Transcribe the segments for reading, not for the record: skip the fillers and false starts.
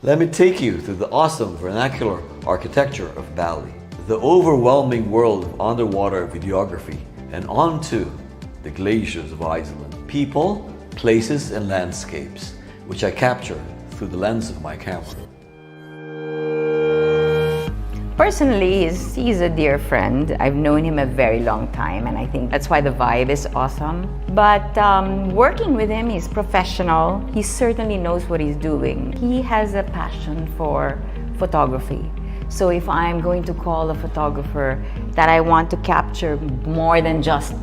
Let me take you through the awesome vernacular architecture of Bali, the overwhelming world of underwater videography, and onto the glaciers of Iceland. People, places, and landscapes, which I capture through the lens of my camera. Personally, he's a dear friend. I've known him a very long time, and I think that's why the vibe is awesome. But working with him, he's professional. He certainly knows what he's doing. He has a passion for photography. So if I'm going to call a photographer that I want to capture more than just,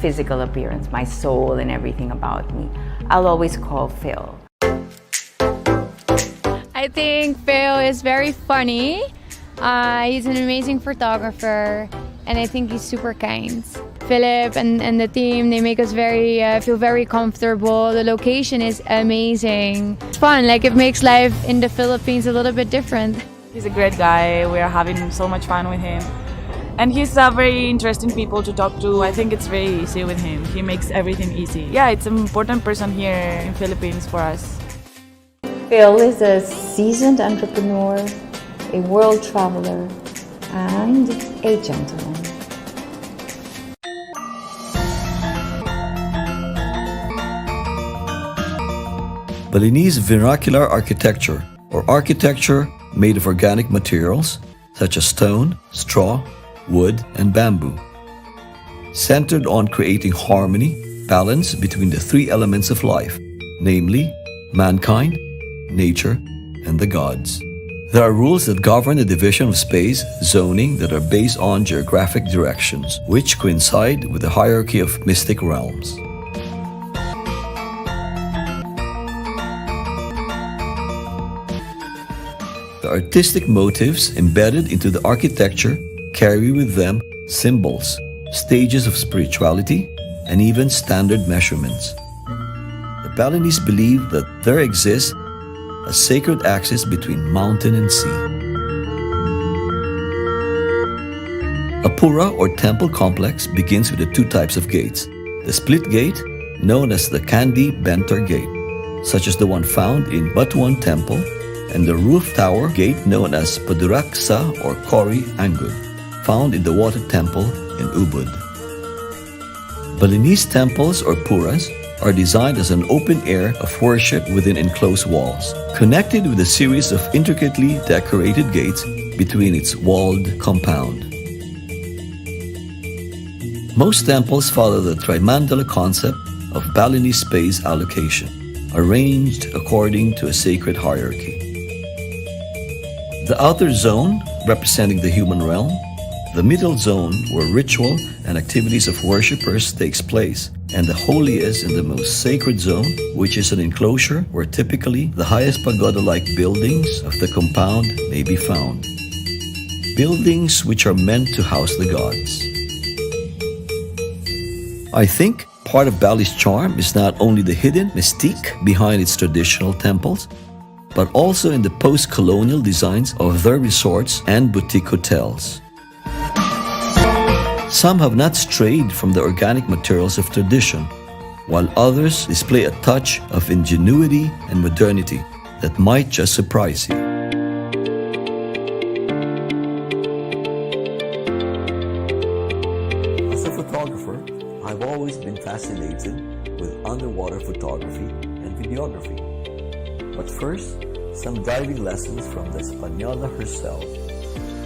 physical appearance, my soul and everything about me, I'll always call Phil. I think Phil is very funny. He's an amazing photographer, and I think he's super kind. Philip and the team, they make us feel very comfortable. The location is amazing. It's fun, it makes life in the Philippines a little bit different. He's a great guy. We are having so much fun with him. And he's a very interesting people to talk to. I think it's very easy with him. He makes everything easy. Yeah, it's an important person here in Philippines for us. Phil is a seasoned entrepreneur, a world traveler, and a gentleman. Balinese vernacular architecture, or architecture made of organic materials such as stone, straw, wood, and bamboo, centered on creating harmony, balance between the three elements of life, namely mankind, nature, and the gods. There are rules that govern the division of space zoning that are based on geographic directions, which coincide with the hierarchy of mystic realms. The artistic motifs embedded into the architecture carry with them symbols, stages of spirituality, and even standard measurements. The Balinese believe that there exists a sacred axis between mountain and sea. A pura or temple complex begins with the two types of gates. The split gate, known as the Candi Bentor Gate, such as the one found in Batuan Temple, and the roof tower gate known as Paduraksa or Kori Angud, found in the water temple in Ubud. Balinese temples or puras are designed as an open air of worship within enclosed walls, connected with a series of intricately decorated gates between its walled compound. Most temples follow the Trimandala concept of Balinese space allocation, arranged according to a sacred hierarchy. The outer zone, representing the human realm, the middle zone, where ritual and activities of worshippers takes place, and the holiest and the most sacred zone, which is an enclosure where typically the highest pagoda-like buildings of the compound may be found. Buildings which are meant to house the gods. I think part of Bali's charm is not only the hidden mystique behind its traditional temples, but also in the post-colonial designs of their resorts and boutique hotels. Some have not strayed from the organic materials of tradition, while others display a touch of ingenuity and modernity that might just surprise you. As a photographer, I've always been fascinated with underwater photography and videography. But first, some diving lessons from the Española herself,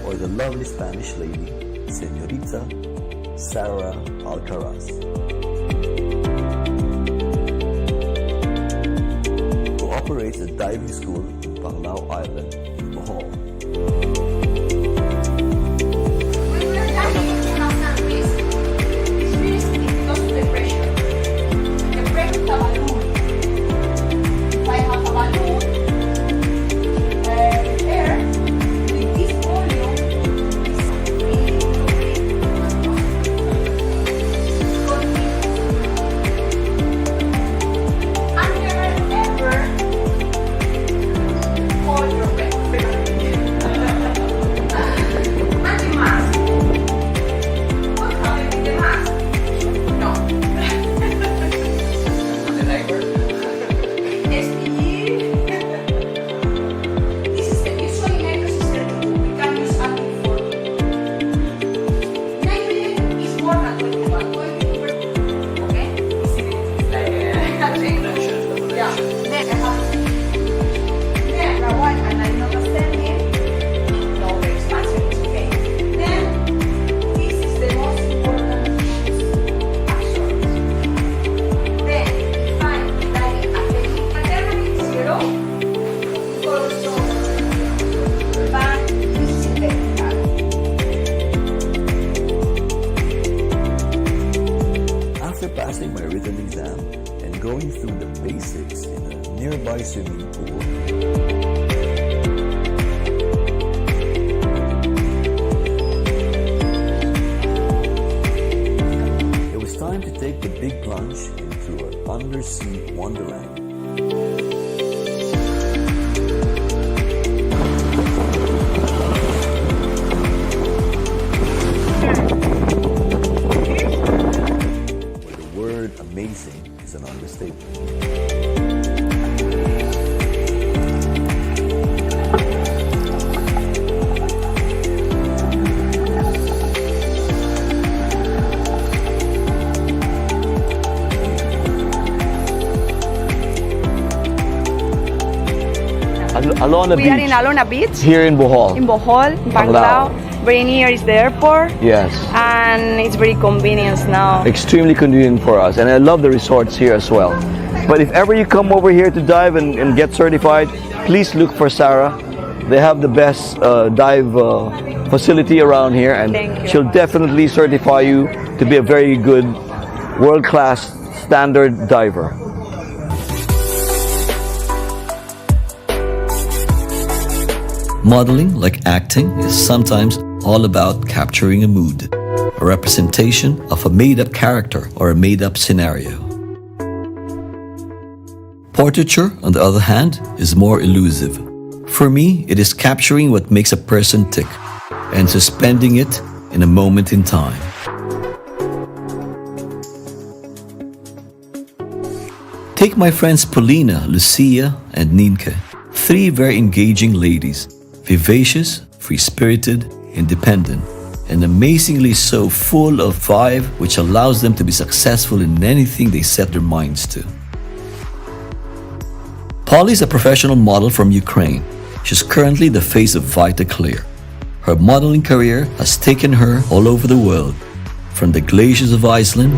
or the lovely Spanish lady, Señorita Sarah Alcaraz, who operates a diving school in Panglao Island in Bohol. nearby swimming pool. It was time to take the big plunge into an undersea wonderland. Where the word amazing is an understatement. Alona We are in Alona Beach, here in Bohol. in Bohol, Panglao. Very near is the airport, Yes. and it's very convenient now. Extremely convenient for us, and I love the resorts here as well. But if ever you come over here to dive and get certified, please look for Sarah. They have the best dive facility around here, and Thank you. she'll definitely certify you to be a very good world-class standard diver. Modeling, like acting, is sometimes all about capturing a mood, a representation of a made-up character or a made-up scenario. Portraiture, on the other hand, is more elusive. For me, it is capturing what makes a person tick and suspending it in a moment in time. Take my friends Paulina, Lucia, and Nienke, three very engaging ladies, vivacious, free-spirited, independent, and amazingly so full of vibe, which allows them to be successful in anything they set their minds to. Polly is a professional model from Ukraine. She's currently the face of Vita Clear. Her modeling career has taken her all over the world, from the glaciers of Iceland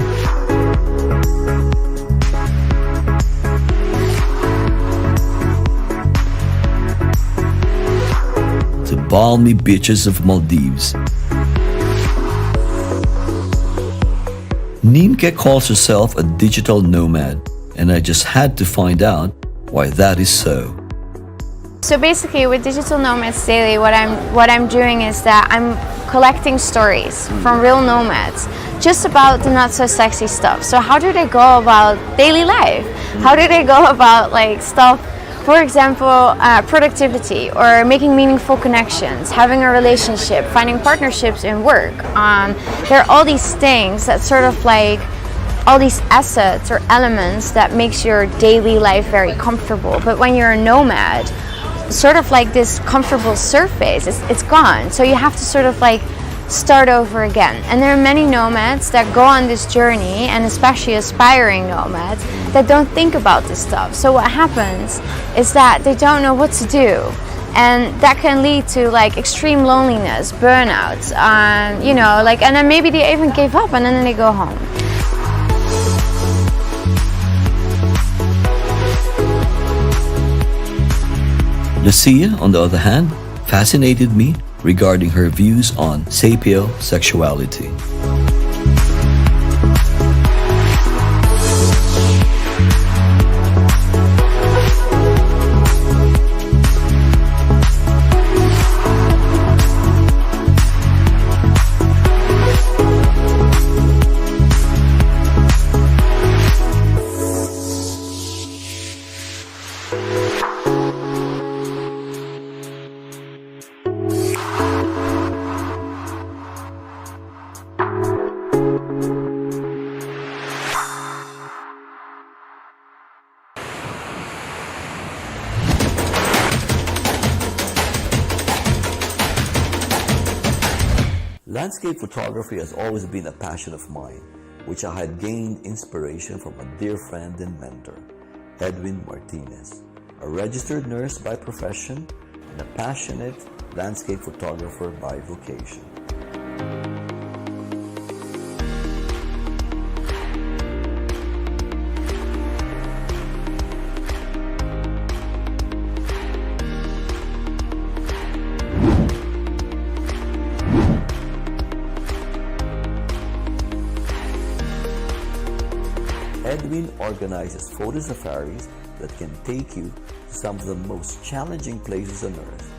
to balmy beaches of Maldives. Nienke calls herself a digital nomad, and I just had to find out why that is so. So basically with Digital Nomads Daily, what I'm doing is that I'm collecting stories from real nomads just about the not so sexy stuff. So how do they go about daily life? How do they go about like stuff, for example, productivity or making meaningful connections, having a relationship, finding partnerships in work. There are all these things that sort of like all these assets or elements that makes your daily life very comfortable. But when you're a nomad, sort of like this comfortable surface, it's gone. So you have to sort of like start over again. And there are many nomads that go on this journey, and especially aspiring nomads, that don't think about this stuff. So what happens is that they don't know what to do. And that can lead to like extreme loneliness, burnout, you know, like, and then maybe they even give up and then they go home. Lucia, on the other hand, fascinated me regarding her views on sapiosexuality. Landscape photography has always been a passion of mine, which I had gained inspiration from a dear friend and mentor, Edwin Martinez, a registered nurse by profession and a passionate landscape photographer by vocation. Edwin organizes photo safaris that can take you to some of the most challenging places on Earth,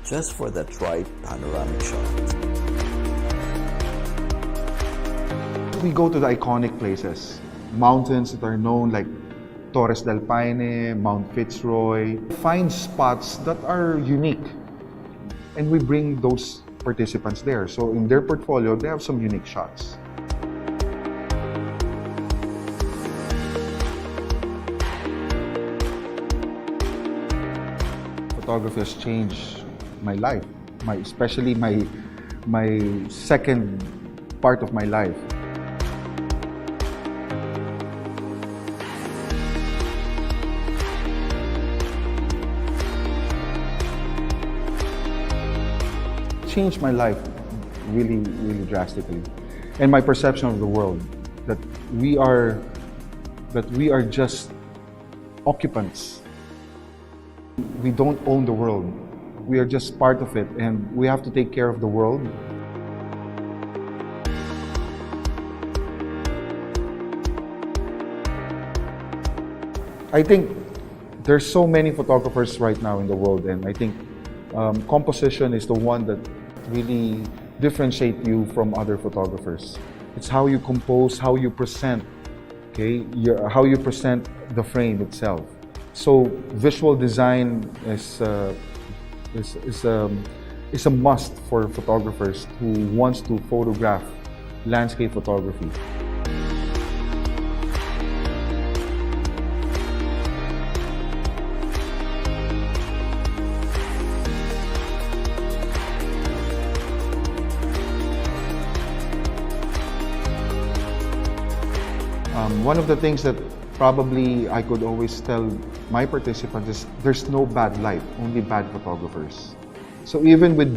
just for that right panoramic shot. We go to the iconic places, mountains that are known like Torres del Paine, Mount Fitzroy. Find spots that are unique, and we bring those participants there. So in their portfolio, they have some unique shots. Photography has changed my life, especially my second part of my life. Changed my life really, really drastically, and my perception of the world, that we are just occupants. We don't own the world. We are just part of it, and we have to take care of the world. I think there's so many photographers right now in the world, and I think composition is the one that really differentiate you from other photographers. It's how you compose, how you present, okay? How you present the frame itself. So visual design is a must for photographers who wants to photograph landscape photography. One of the things that probably I could always tell my participants is there's no bad light, only bad photographers. So even with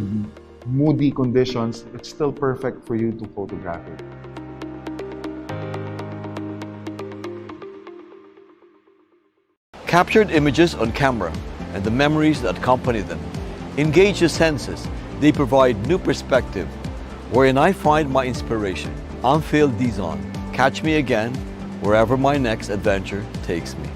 moody conditions, it's still perfect for you to photograph it. Captured images on camera and the memories that accompany them engage the senses. They provide new perspective, wherein I find my inspiration. I'm Phil Disozn. Catch me again wherever my next adventure takes me.